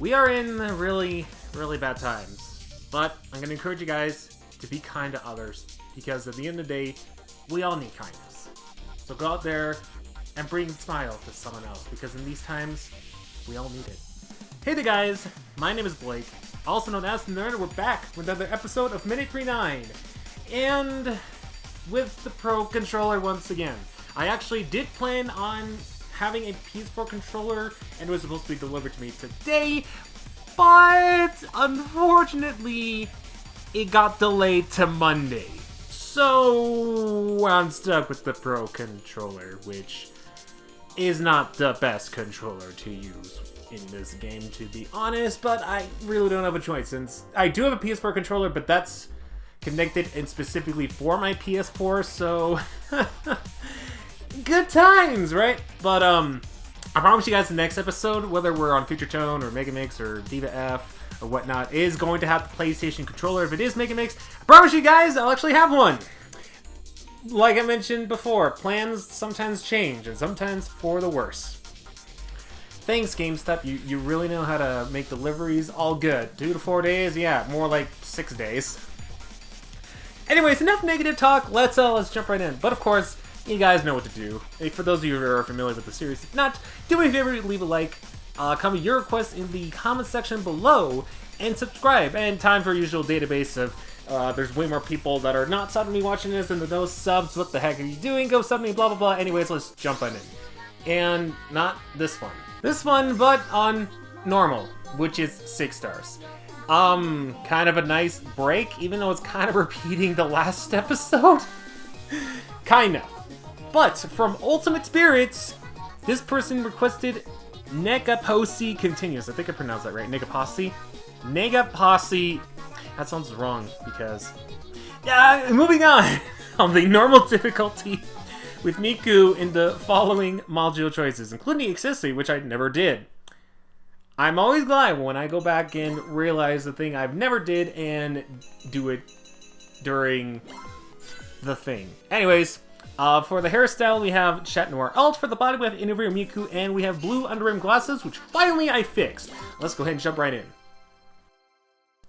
We are in really, really bad times, but I'm going to encourage you guys to be kind to others, because at the end of the day, we all need kindness. So go out there and bring a smile to someone else, because in these times, we all need it. Hey there guys, my name is Blake, also known as Nerd, and we're back with another episode of Minute39, and with the Pro Controller once again. I actually did plan on having a PS4 controller, and it was supposed to be delivered to me today, but unfortunately, it got delayed to Monday. So I'm stuck with the Pro Controller, which is not the best controller to use in this game, to be honest, but I really don't have a choice, since I do have a PS4 controller, but that's connected and specifically for my PS4, so good times, right? But I promise you guys the next episode, whether we're on Future Tone or MegaMix or DIVA F or whatnot, is going to have the PlayStation controller. If it is MegaMix, I promise you guys I'll actually have one. Like I mentioned before, plans sometimes change, and sometimes for the worse. Thanks, GameStop. You really know how to make deliveries all good. 2 to 4 days? Yeah, more like 6 days. Anyways, enough negative talk. Let's jump right in. But of course, you guys know what to do. For those of you who are familiar with the series, if not, do me a favor, leave a like, comment your requests in the comment section below, and subscribe. And time for our usual database of there's way more people that are not subbing me watching this than those subs. What the heck are you doing? Go sub me, blah blah blah. Anyways, let's jump right in. And not this one. This one, but on normal, which is 6 stars. Kind of a nice break, even though it's kind of repeating the last episode. Kind of. But from Ultimate Spirits, this person requested Negaposi Continuous. I think I pronounced that right. Negaposi? Negaposi. That sounds wrong because... Yeah, moving on. On the normal difficulty with Miku in the following module choices, including accessory, which I never did. I'm always glad when I go back and realize the thing I've never did and do it during the thing. Anyways, for the hairstyle, we have Chat Noir Alt. For the body, we have Interview Miku, and we have blue under-rim glasses, which finally I fixed. Let's go ahead and jump right in.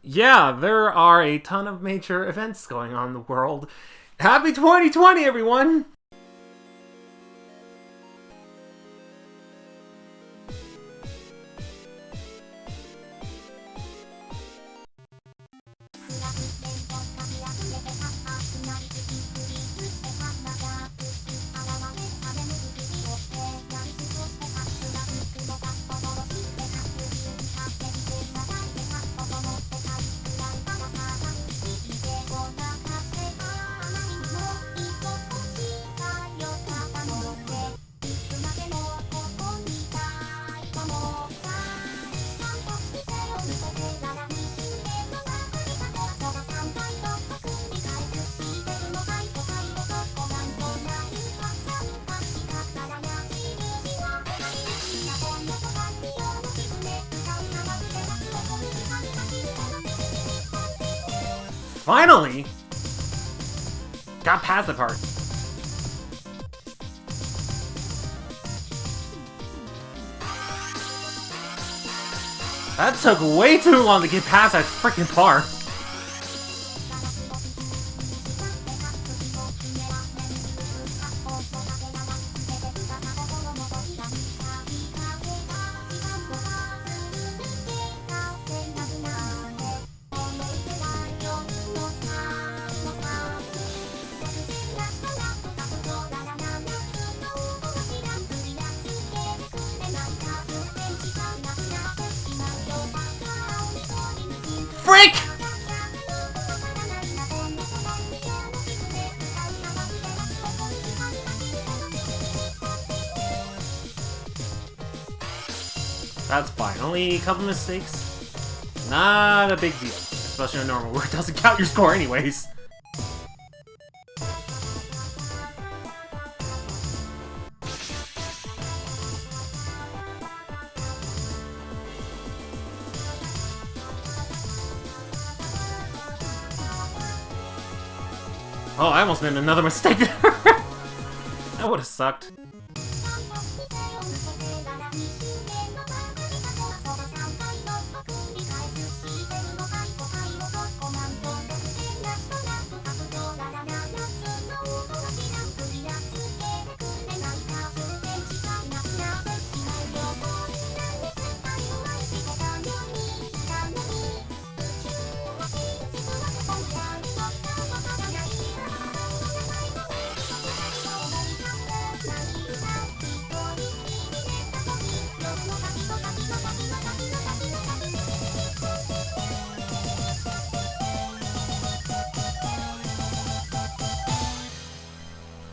Yeah, there are a ton of major events going on in the world. Happy 2020, everyone! Finally! Got past the part. That took way too long to get past that freaking part. Frick! That's fine. Only a couple mistakes. Not a big deal. Especially on normal, where it doesn't count your score anyways. Oh, I almost made another mistake there. That would have sucked.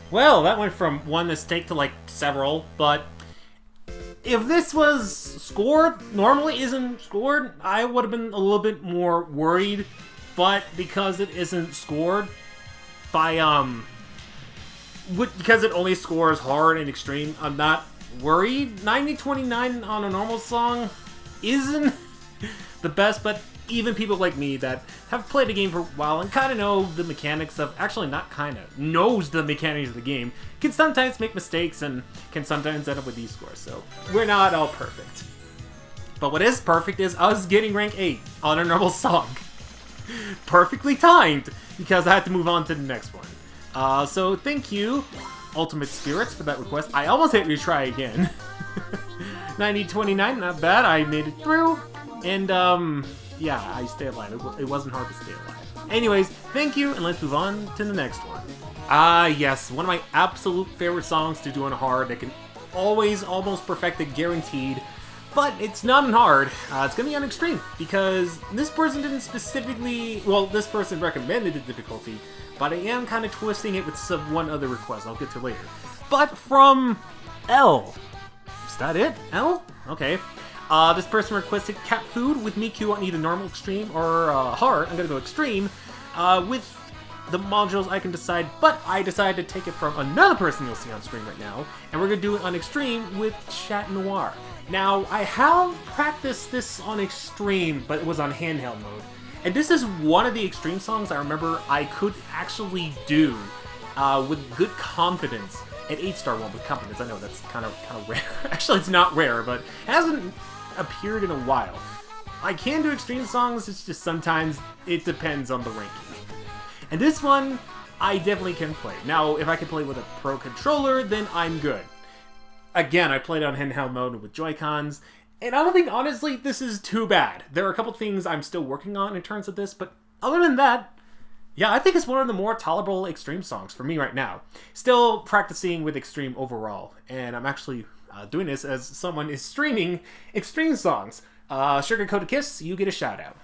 Well, that went from one mistake to like several, but if this was scored, normally isn't scored, I would have been a little bit more worried, but because it isn't scored by, because it only scores hard and extreme, I'm not worried. 90-29 on a normal song isn't the best, but even people like me that have played the game for a while and kind of know the mechanics of, actually not kind of, knows the mechanics of the game, can sometimes make mistakes and can sometimes end up with these scores, so we're not all perfect. But what is perfect is us getting rank 8 on a normal song. Perfectly timed, because I had to move on to the next one. So thank you, Ultimate Spirits, for that request. I almost hit retry again. 90-29, not bad, I made it through, and yeah, I stayed alive. It wasn't hard to stay alive. Anyways, thank you, and let's move on to the next one. Yes, one of my absolute favorite songs to do on hard that can always almost perfect it, guaranteed. But it's not on hard, it's gonna be on extreme, because this person didn't specifically, well, this person recommended the difficulty, but I am kind of twisting it with one other request I'll get to later. But from L. Is that it? L? Okay. This person requested cat food with Miku on either normal, extreme, or hard. I'm gonna go extreme. With the modules I can decide, but I decided to take it from another person you'll see on screen right now, and we're gonna do it on extreme with Chat Noir. Now, I have practiced this on extreme, but it was on handheld mode. And this is one of the extreme songs I remember I could actually do with good confidence. An 8-star one with confidence. I know that's kind of rare. Actually, it's not rare, but it hasn't appeared in a while. I can do extreme songs, it's just sometimes it depends on the ranking. And this one, I definitely can play. Now, if I can play with a pro controller, then I'm good. Again, I played on handheld mode with Joy-Cons, and I don't think, honestly, this is too bad. There are a couple things I'm still working on in terms of this, but other than that, yeah, I think it's one of the more tolerable extreme songs for me right now. Still practicing with extreme overall, and I'm actually doing this as someone is streaming extreme songs. Sugar Coated Kiss, you get a shout out.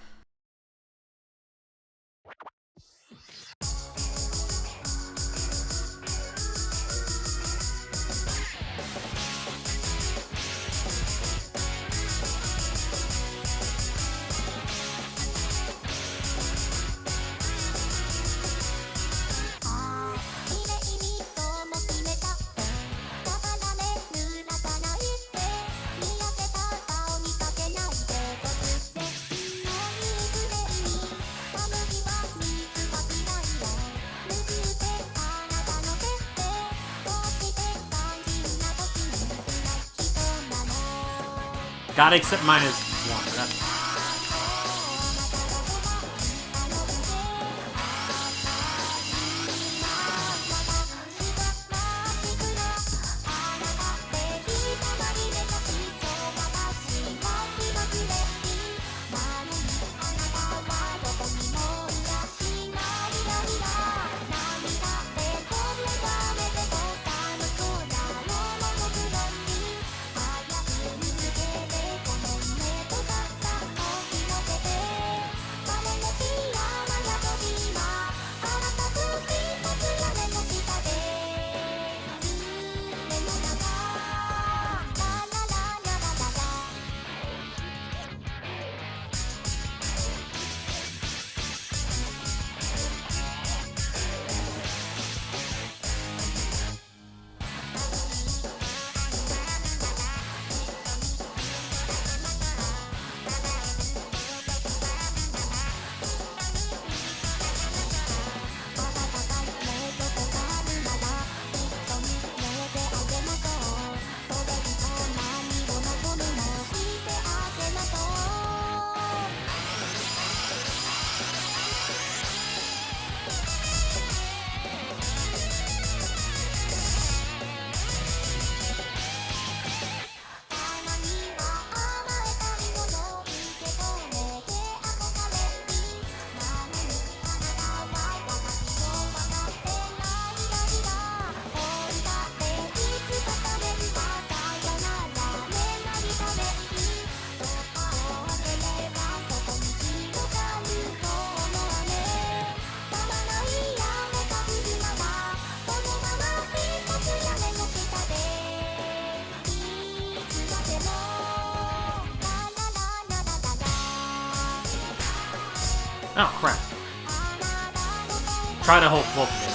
Gotta accept -1. That's... Oh, crap. Try to hold both of those.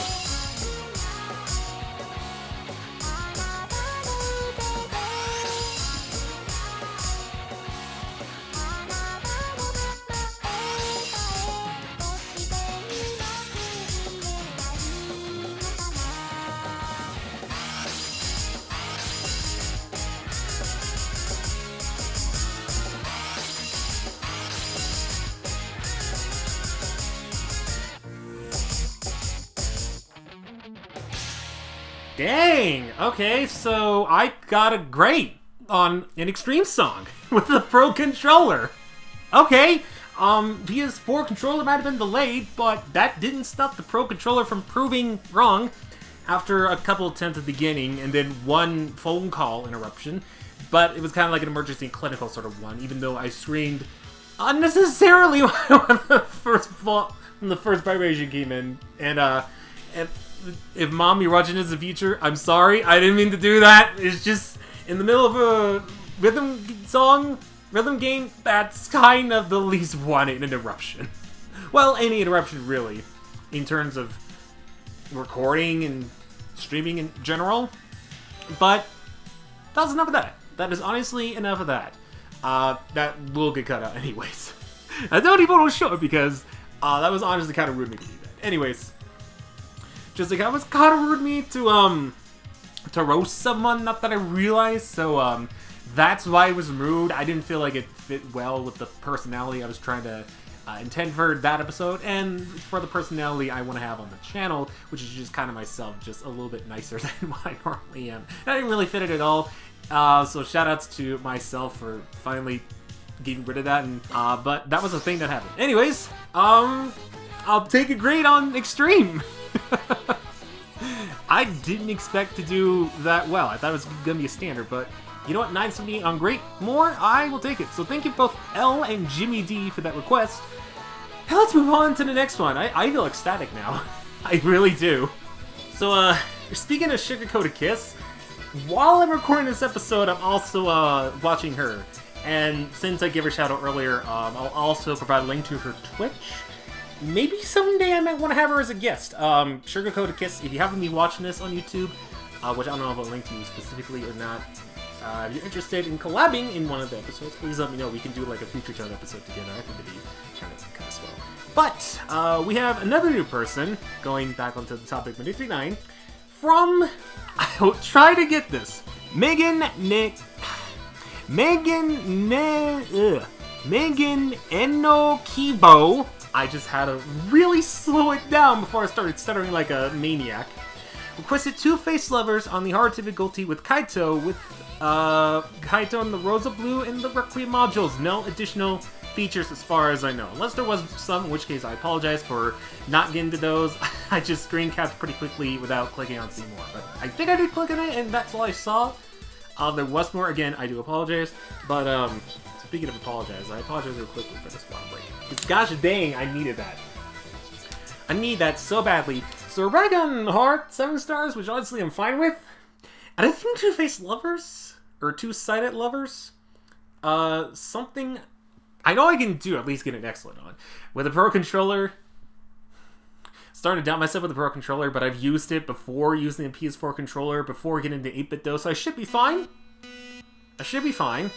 Dang! Okay, so I got a great on an Extreme song with the Pro Controller. Okay, PS4 controller might have been delayed, but that didn't stop the Pro Controller from proving wrong after a couple attempts at the beginning and then one phone call interruption. But it was kind of like an emergency clinical sort of one, even though I screamed unnecessarily when the first vibration came in. And if Mom, you're watching this in the future, I'm sorry. I didn't mean to do that. It's just in the middle of a rhythm game, that's kind of the least wanted interruption. Well, any interruption, really, in terms of recording and streaming in general. But that's enough of that. That is honestly enough of that. That will get cut out anyways. I don't even want to show it because that was honestly kind of rude of me to do that. Anyways. Just like, it was kind of rude of me to roast someone, not that I realized, so that's why it was rude. I didn't feel like it fit well with the personality I was trying to intend for that episode, and for the personality I want to have on the channel, which is just kind of myself, just a little bit nicer than what I normally am. I didn't really fit it at all, so shoutouts to myself for finally getting rid of that, and but that was a thing that happened. Anyways, I'll take a grade on Extreme. I didn't expect to do that well. I thought it was going to be a standard, but you know what? 978 on great. More, I will take it. So thank you both L and Jimmy D for that request. Now let's move on to the next one. I feel ecstatic now. I really do. So, speaking of Sugar-Coated Kiss, while I'm recording this episode, I'm also watching her. And since I gave her a shout out earlier, I'll also provide a link to her Twitch. Maybe someday I might want to have her as a guest. Sugar-Coated Kiss, if you happen to be watching this on YouTube, which I don't know if I'll link to you specifically or not, if you're interested in collabing in one of the episodes, please let me know. We can do like a Future Tone episode together. I think it'd be kind of swell. But we have another new person, going back onto the topic of 39, from, I will try to get this, Megan Enokibo. I just had to really slow it down before I started stuttering like a maniac. Requested 2 face lovers on the hard difficulty with Kaito, with Kaito in the Rosa Blue and the Requiem modules. No additional features as far as I know. Unless there was some, in which case I apologize for not getting to those. I just screen capped pretty quickly without clicking on see more. But I think I did click on it and that's all I saw. There was more. Again, I do apologize. But speaking of apologize, I apologize real quickly for this one break. Because gosh dang, I needed that. I need that so badly. So we're back on Heart, 7 stars, which honestly I'm fine with. And I think two-faced lovers, or two-sided lovers, something I know I can do, at least get an excellent on. With a Pro Controller, starting to doubt myself with the Pro Controller, but I've used it before using the PS4 controller, before getting into 8-bit though, so I should be fine. I should be fine.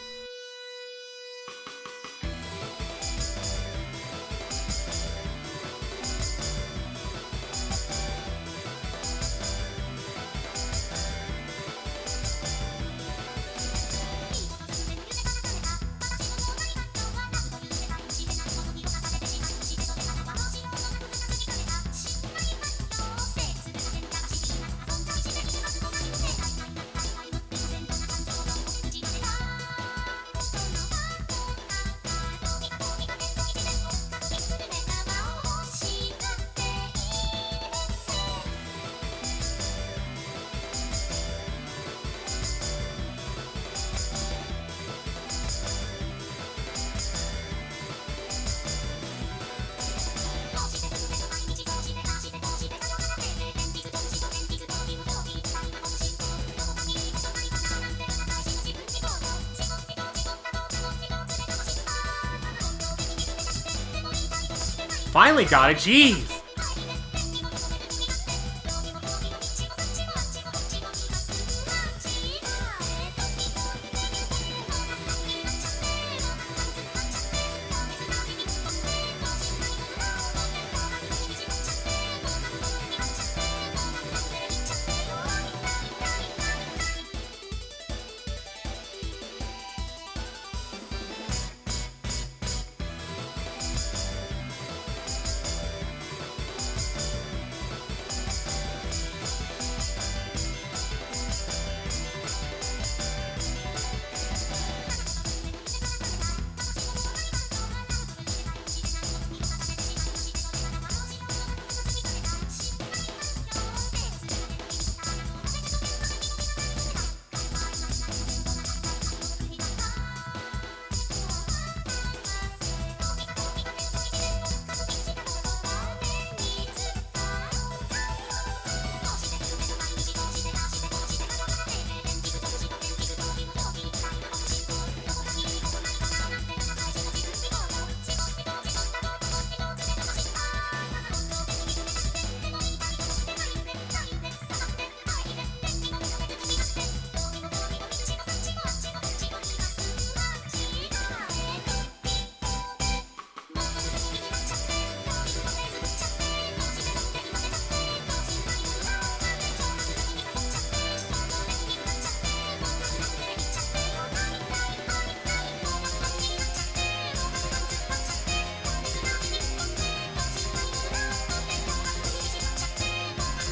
finally got it. Jeez.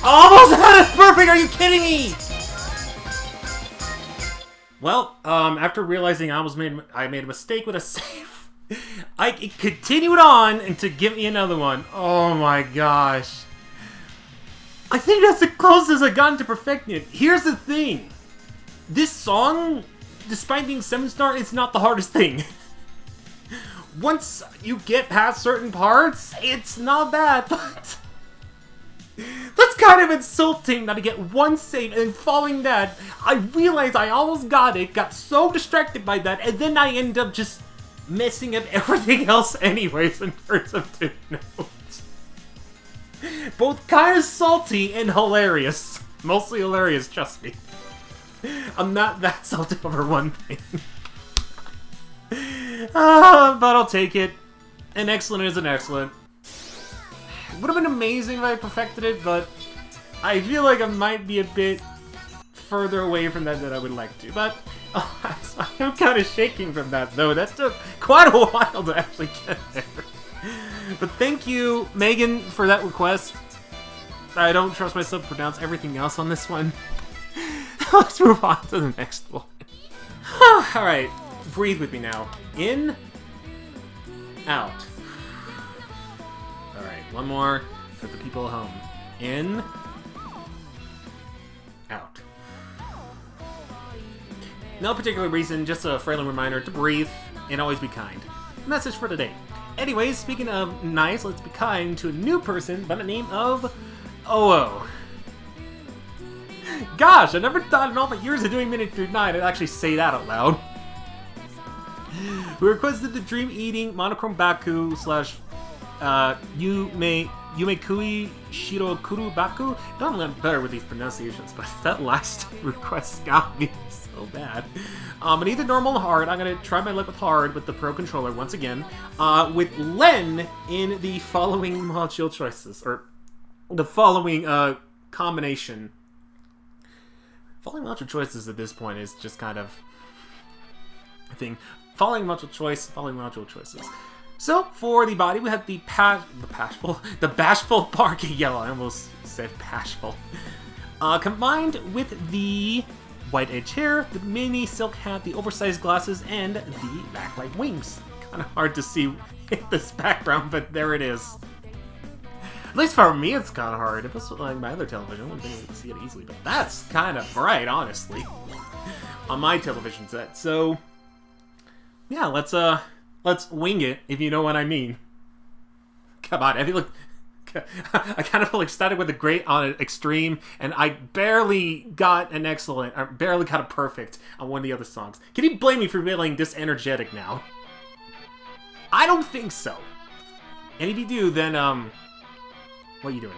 Almost had it perfect! Are you kidding me? Well, after realizing I made a mistake with a save, I continued on and to give me another one. Oh my gosh. I think that's the closest I've gotten to perfecting it. Here's the thing. This song, despite being 7-star, it's not the hardest thing. Once you get past certain parts, it's not bad, but that's kind of insulting that I get one save and following that, I realized I almost got it, got so distracted by that, and then I end up just messing up everything else anyways in terms of 2 notes. Both kind of salty and hilarious. Mostly hilarious, trust me. I'm not that salty over one thing. But I'll take it. An excellent is an excellent. Would have been amazing if I perfected it, but I feel like I might be a bit further away from that than I would like to. But I'm kind of shaking from that, though. That took quite a while to actually get there. But thank you, Megan, for that request. I don't trust myself to pronounce everything else on this one. Let's move on to the next one. Alright, breathe with me now. In, out. Alright, one more for the people at home. In, out. No particular reason, just a friendly reminder to breathe and always be kind. Message for today. Anyways, speaking of nice, let's be kind to a new person by the name of OO. Gosh, I never thought in all my years of doing Minute Through 9 I'd actually say that out loud. We requested the Dream Eating Monochrome Baku slash Yumekui Shirokuru Baku. Don't learn better with these pronunciations, but that last request got me so bad. And either normal or hard. I'm going to try my luck with hard with the Pro Controller once again. With Len in the following module choices. Or the following combination. Following module choices at this point is just kind of a thing. Following module choices. So, for the body, we have the Bashful Park Yellow. I almost said Bashful. Combined with the white edge hair, the mini silk hat, the oversized glasses, and the backlight wings. Kind of hard to see in this background, but there it is. At least for me, it's kind of hard. If it's like my other television, I wouldn't be able to see it easily. But that's kind of bright, honestly, on my television set. So, yeah, let's wing it, if you know what I mean. Come on, I kind of feel excited with a great on an extreme, and I barely got an excellent, or barely got a perfect on one of the other songs. Can you blame me for feeling this energetic now? I don't think so. And if you do, then, what are you doing?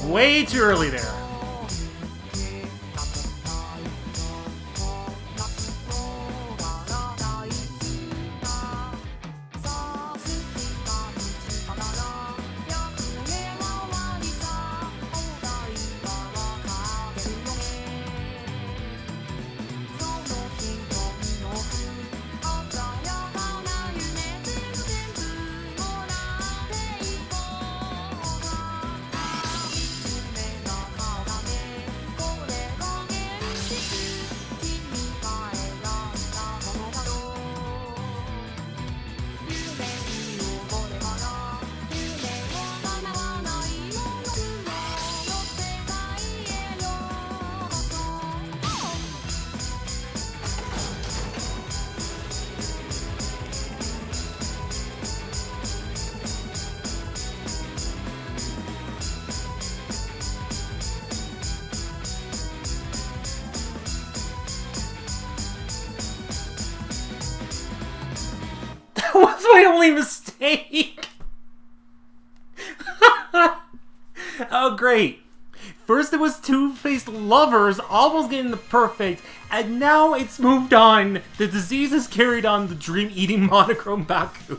Way too early there. That was my only mistake! Oh, great. First it was Two-Faced Lovers almost getting the perfect, and now it's moved on. The disease has carried on the dream-eating monochrome Baku.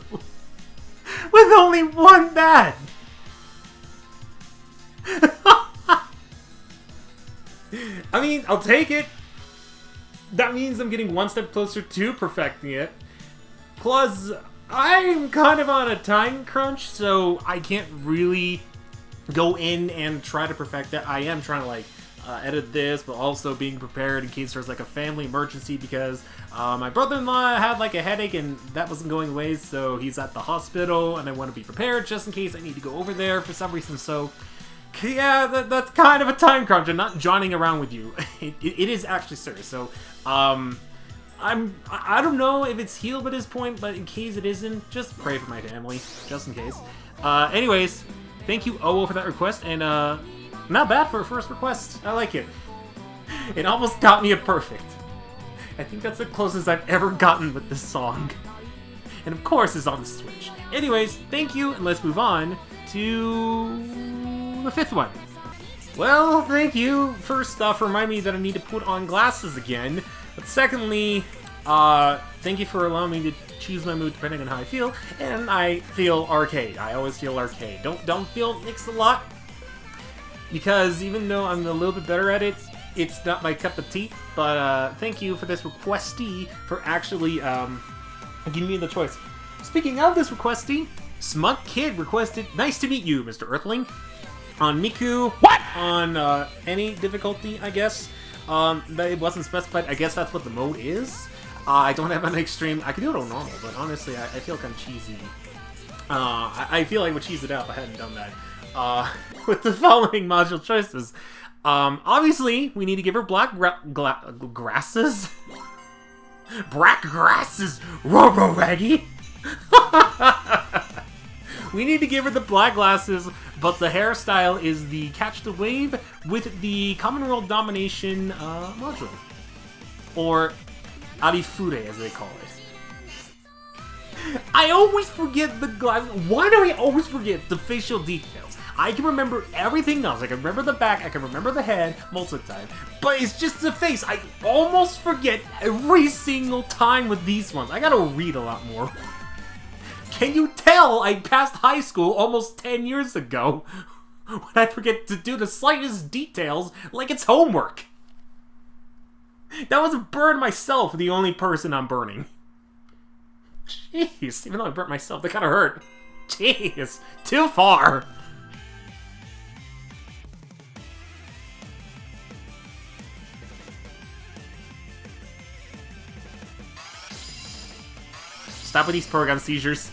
With only one bad. I mean, I'll take it. That means I'm getting one step closer to perfecting it. Plus, I'm kind of on a time crunch, so I can't really go in and try to perfect that. I am trying to, like, edit this, but also being prepared in case there's, like, a family emergency because my brother-in-law had, like, a headache and that wasn't going away, so he's at the hospital, and I want to be prepared just in case I need to go over there for some reason, so... Yeah, that's kind of a time crunch. I'm not johnning around with you. It is actually serious. So, I don't know if it's healed at this point, but in case it isn't, just pray for my family, just in case. Anyways, thank you, OO, for that request, and not bad for a first request. I like it. It almost got me a perfect. I think that's the closest I've ever gotten with this song. And of course, it's on the Switch. Anyways, thank you, and let's move on to the fifth one. Well, thank you. First off, remind me that I need to put on glasses again. But secondly, thank you for allowing me to choose my mood depending on how I feel, and I feel arcade. I always feel arcade. Don't feel mix-a-lot, because even though I'm a little bit better at it, it's not my cup of tea. But thank you for this requestee for actually giving me the choice. Speaking of this requestee, Smug Kid requested, nice to meet you, Mr. Earthling. On Miku, what? On any difficulty, I guess. It wasn't specified. I guess that's what the mode is. I don't have an extreme. I could do it on normal, but honestly, I feel kind of cheesy. I feel like I would cheese it out if I hadn't done that. With the following module choices. Obviously, we need to give her black grasses. Black grasses, Robo-Raggy. We need to give her the black glasses, but the hairstyle is the Catch the Wave with the Common World Domination module. Or Arifure, as they call it. I always forget the glasses. Why do I always forget the facial details? I can remember everything else. I can remember the back, I can remember the head most of the time. But it's just the face. I almost forget every single time with these ones. I gotta read a lot more. Can you tell I passed high school almost 10 years ago when I forget to do the slightest details like it's homework? That was a burn myself, the only person I'm burning. Jeez, even though I burnt myself, that kind of hurt. Jeez, too far. Stop with these program seizures.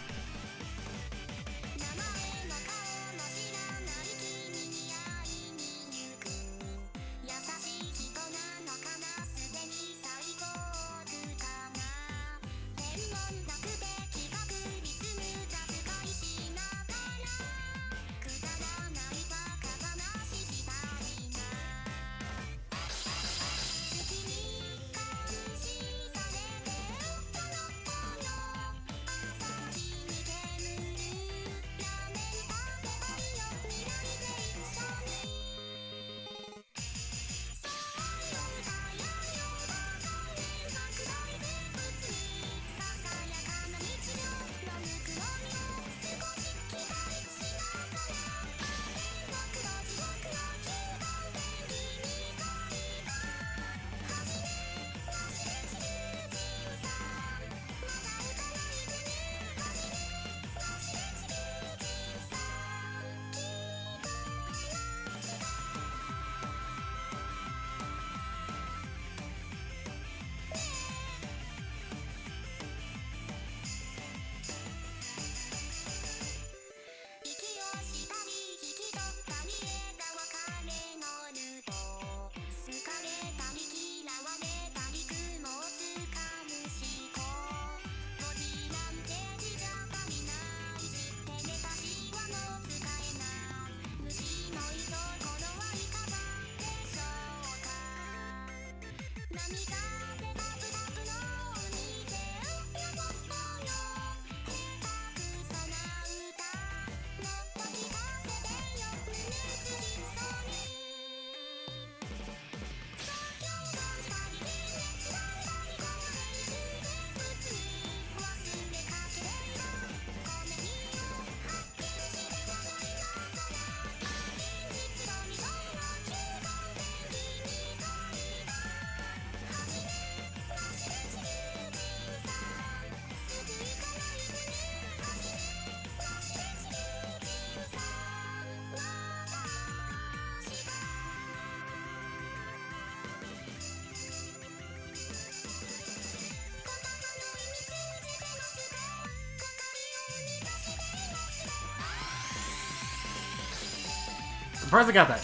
Surprised I got that.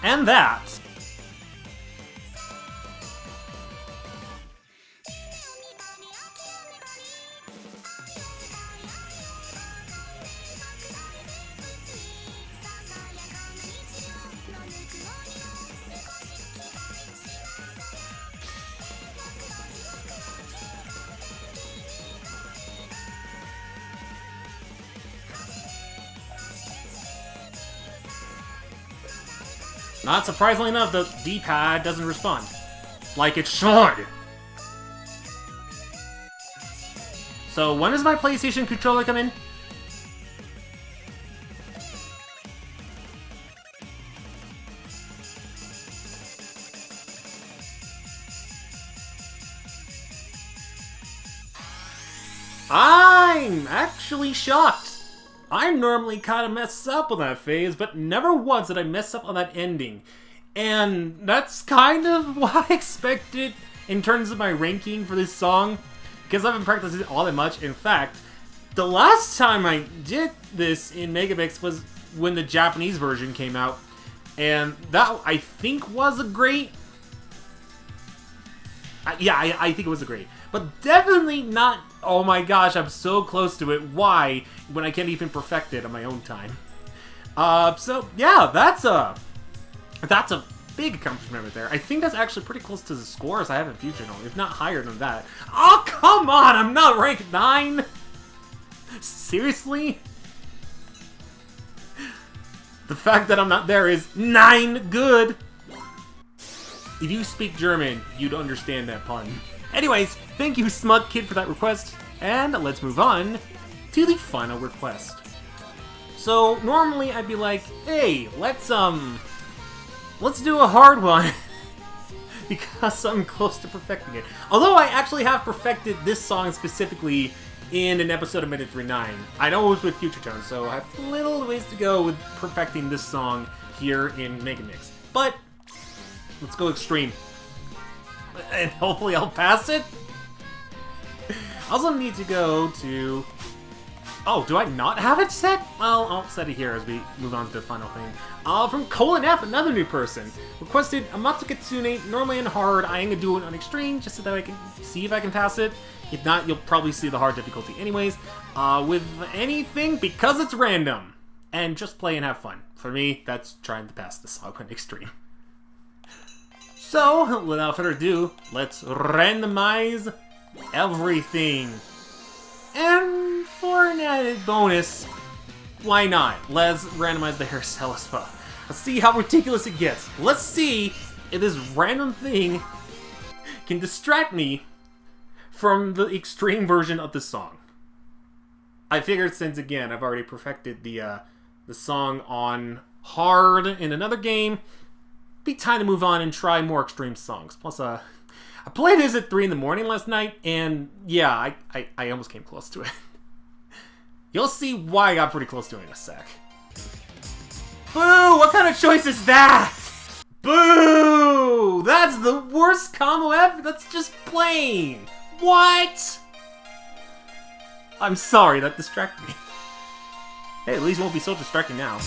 And that. Not surprisingly enough, the D-pad doesn't respond. like it should. So when does my PlayStation controller come in? I'm actually shocked. I normally kind of mess up on that phase, but never once did I mess up on that ending. And that's kind of what I expected in terms of my ranking for this song, because I haven't practiced it all that much. In fact, the last time I did this in MegaMix was when the Japanese version came out, and that, I think, was a great... I think it was a great. But definitely not, oh my gosh, I'm so close to it. Why? When I can't even perfect it on my own time. So, yeah, that's a big accomplishment right there. I think that's actually pretty close to the scores I have in Future Tone, if not higher than that. Oh, come on! I'm not ranked 9! Seriously? The fact that I'm not there is 9 good! If you speak German, you'd understand that pun. Anyways, thank you, Smug Kid, for that request, and let's move on to the final request. So, normally I'd be like, hey, let's do a hard one, because I'm close to perfecting it. Although I actually have perfected this song specifically in an episode of Minute 39. I know it was with Future Tone, so I have a little ways to go with perfecting this song here in MegaMix. But, let's go extreme. And hopefully I'll pass it. I also need to go to... Oh, do I not have it set? Well, I'll set it here as we move on to the final thing. From Colin F, another new person, requested Amatsu Kitsune, normally in hard. I am going to do it on extreme, just so that I can see if I can pass it. If not, you'll probably see the hard difficulty anyways. With anything, because it's random. And just play and have fun. For me, that's trying to pass the song on extreme. So, without further ado, let's randomize everything. And for an added bonus, why not? Let's randomize the hairstyle as well. Let's see how ridiculous it gets. Let's see if this random thing can distract me from the extreme version of the song. I figured since, again, I've already perfected the song on hard in another game, be time to move on and try more extreme songs. Plus, I played this at 3 in the morning last night, and yeah, I almost came close to it. You'll see why I got pretty close to it in a sec. Boo! What kind of choice is that? Boo! That's the worst combo ever! That's just plain! What? I'm sorry, that distracted me. Hey, at least it won't be so distracting now.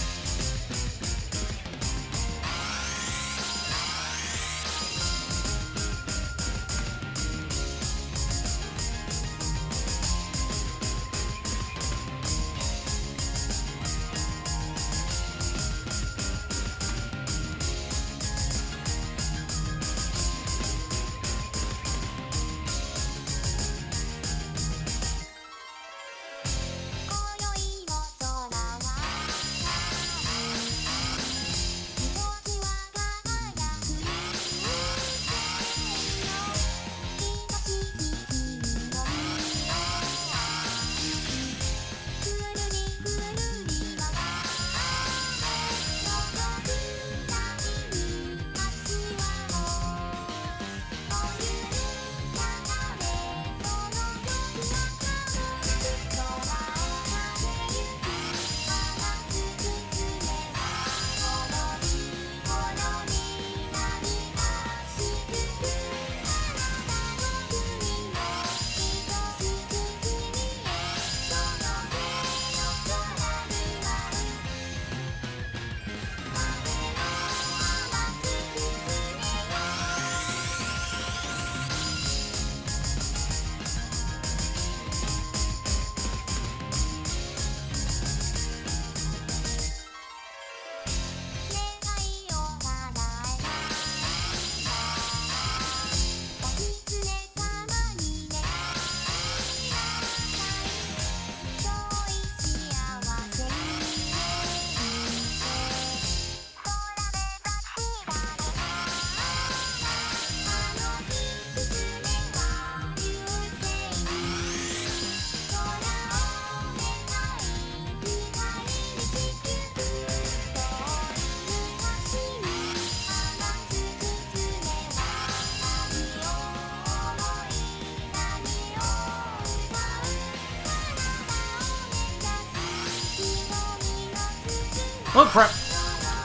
Oh crap!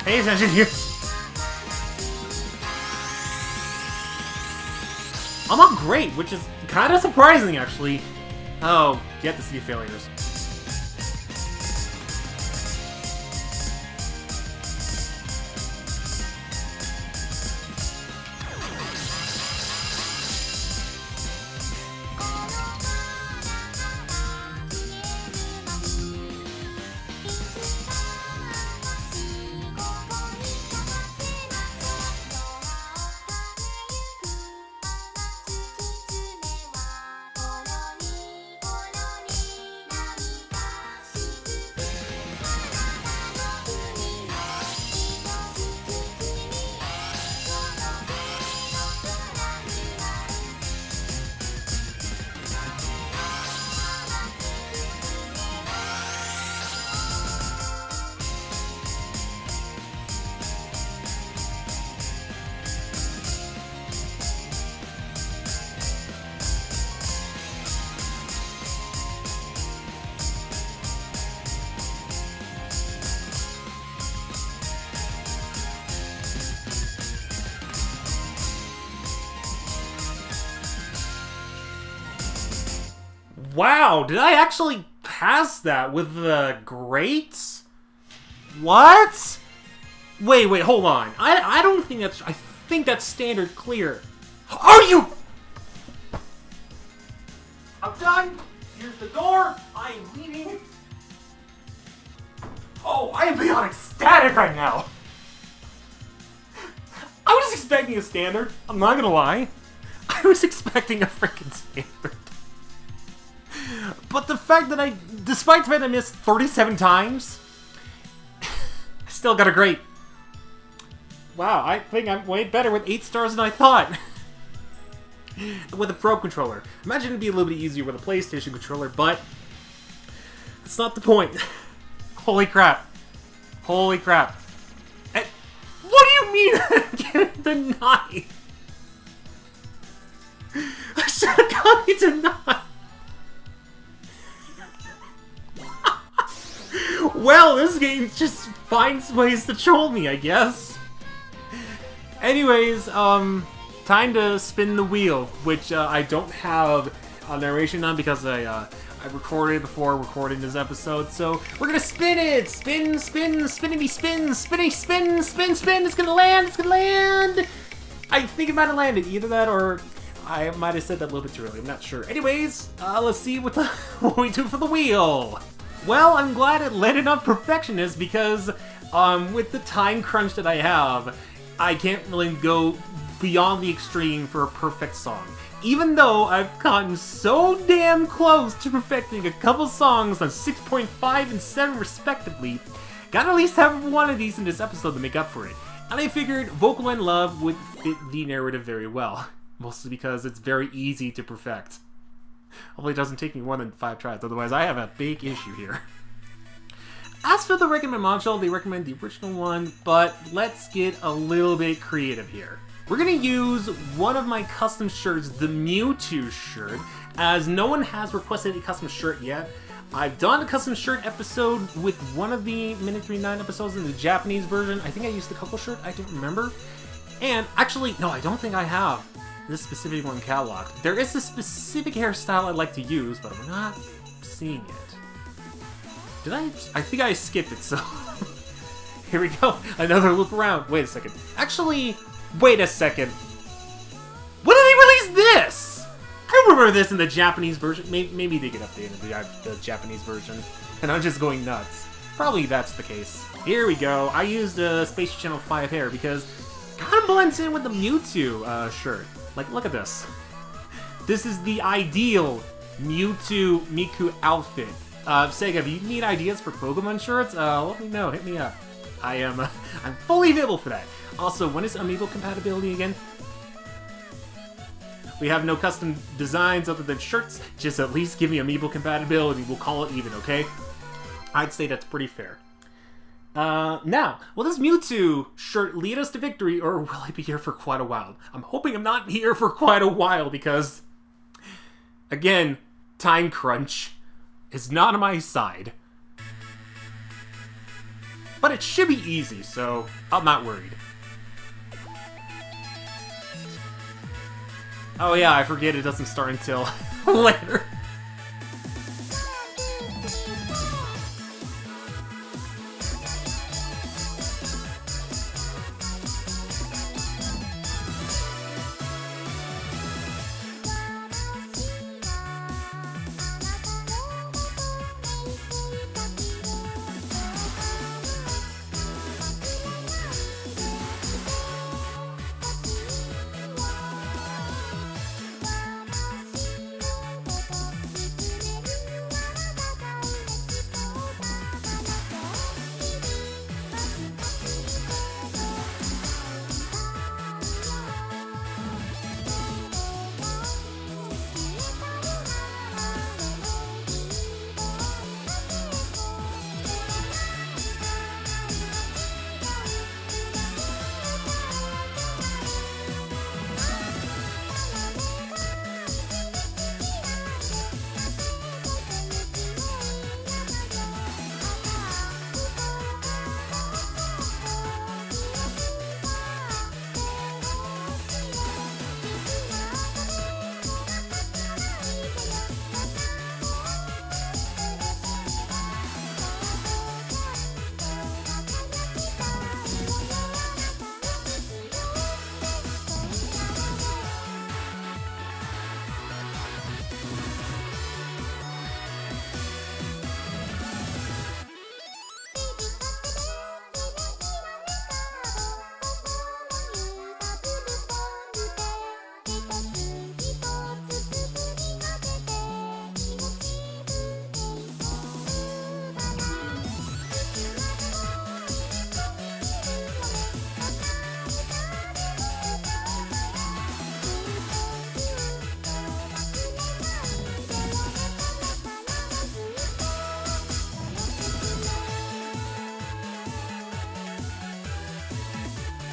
Pay attention here. I'm not great, which is kind of surprising, actually. Oh, get to see failures. Wow, did I actually pass that with the greats? What? Wait, hold on. I don't think that's... I think that's standard clear. Are you... I'm done. Here's the door. I am leaving. Oh, I am beyond ecstatic right now. I was expecting a standard. I'm not gonna lie. I was expecting a freaking standard. But the fact that despite the fact that I missed 37 times, I still got a great. Wow, I think I'm way better with 8 stars than I thought. With a Pro controller. Imagine it'd be a little bit easier with a PlayStation controller, but that's not the point. Holy crap. Holy crap. And what do you mean I'm getting denied? I should have got me denied. Well, this game just finds ways to troll me, I guess. Anyways, time to spin the wheel, which I don't have a narration on because I recorded before recording this episode. So we're gonna spin it, spin, spinny, spin, spinny, spin, spin, spin. It's gonna land, it's gonna land. I think it might have landed, either that or I might have said that a little bit too early. I'm not sure. Anyways, let's see what we do for the wheel. Well, I'm glad it landed on Perfectionist because with the time crunch that I have, I can't really go beyond the extreme for a perfect song. Even though I've gotten so damn close to perfecting a couple songs on 6.5 and 7 respectively, gotta at least have one of these in this episode to make up for it. And I figured Vocaloid Love would fit the narrative very well, mostly because it's very easy to perfect. Hopefully it doesn't take me more than 5 tries, otherwise I have a big issue here. As for the recommend module, they recommend the original one, but let's get a little bit creative here. We're gonna use one of my custom shirts, the MEWTWO shirt, as no one has requested a custom shirt yet. I've done a custom shirt episode with one of the Minute 39 episodes in the Japanese version. I think I used the Coco shirt, I don't remember. And actually, no, I don't think I have this specific one cataloged. There is a specific hairstyle I'd like to use, but we're not seeing it. Did I think I skipped it, so... Here we go, another loop around. Wait a second. Actually, wait a second. When did they release this? I remember this in the Japanese version. Maybe they get updated the Japanese version, and I'm just going nuts. Probably that's the case. Here we go. I used Space Channel 5 hair because it kind of blends in with the MEWTWO shirt. Like, look at this. This is the ideal Mewtwo Miku outfit. Sega, if you need ideas for Pokemon shirts, let me know. Hit me up. I'm fully available for that. Also, when is Amiibo compatibility again? We have no custom designs other than shirts. Just at least give me Amiibo compatibility. We'll call it even, okay? I'd say that's pretty fair. Now, will this MEWTWO shirt lead us to victory, or will I be here for quite a while? I'm hoping I'm not here for quite a while because, again, time crunch is not on my side. but it should be easy, so I'm not worried. Oh yeah, I forget it doesn't start until later.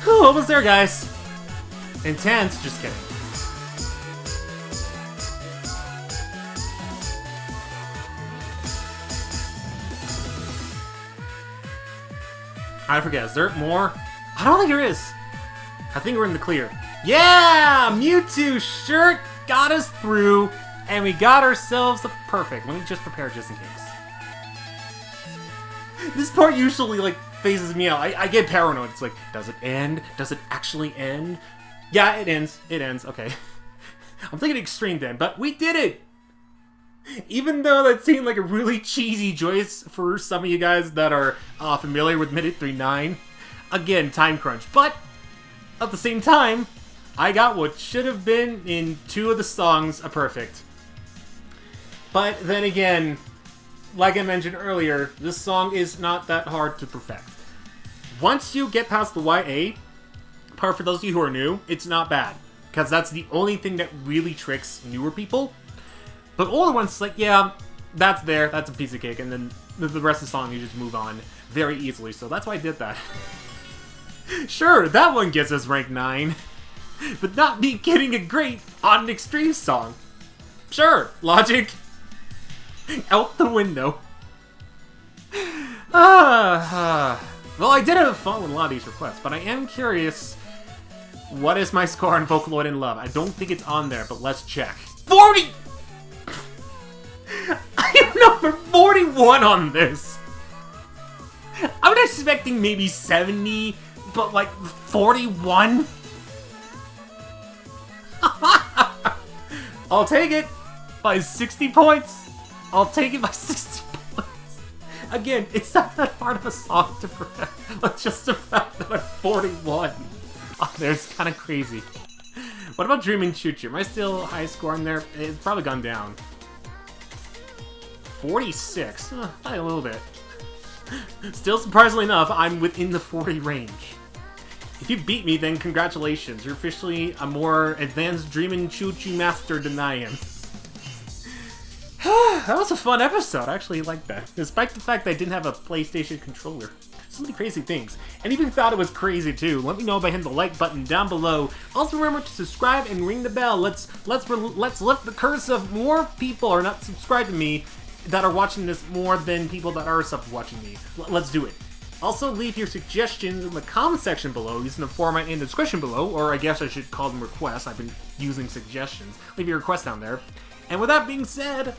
Whew, almost there, guys. Intense, just kidding. I forget, is there more? I don't think there is. I think we're in the clear. Yeah! MEWTWO sure got us through, and we got ourselves a perfect. Let me just prepare just in case. This part usually, like, phases me out. I get paranoid. It's like, does it end? Does it actually end? Yeah, it ends. It ends. Okay. I'm thinking extreme then, but we did it! Even though that seemed like a really cheesy choice for some of you guys that are familiar with Minute 39. Again, time crunch. But, at the same time, I got what should have been, in 2 of the songs, a perfect. But then again, like I mentioned earlier, this song is not that hard to perfect. Once you get past the YA part, for those of you who are new, it's not bad. Because that's the only thing that really tricks newer people. But older ones, like, yeah, that's there, that's a piece of cake, and then the rest of the song you just move on very easily, so that's why I did that. Sure, that one gets us rank 9, but not me getting a great on an extreme song. Sure, logic. Out the window. Well, I did have fun with a lot of these requests, but I am curious, what is my score on Vocaloid in Love? I don't think it's on there, but let's check. 40! I am number 41 on this! I was expecting maybe 70, but like 41? I'll take it by 60 points. I'll take it by 60 points. Again, it's not that hard of a song to perfect. It's just the fact that I'm 41. Oh, there's kind of crazy. What about Dreaming Choo Choo? Am I still high score in there? It's probably gone down. 46. Probably a little bit. Still, surprisingly enough, I'm within the 40 range. If you beat me, then congratulations. You're officially a more advanced Dreamin' Choo Choo master than I am. That was a fun episode. I actually liked that. Despite the fact that I didn't have a PlayStation controller. So many crazy things. And even thought it was crazy too. Let me know by hitting the like button down below. Also remember to subscribe and ring the bell. Let's lift the curse of more people are not subscribed to me that are watching this more than people that are watching me. Let's do it. Also, leave your suggestions in the comment section below using the format in the description below, or I guess I should call them requests. I've been using suggestions. Leave your requests down there. And with that being said,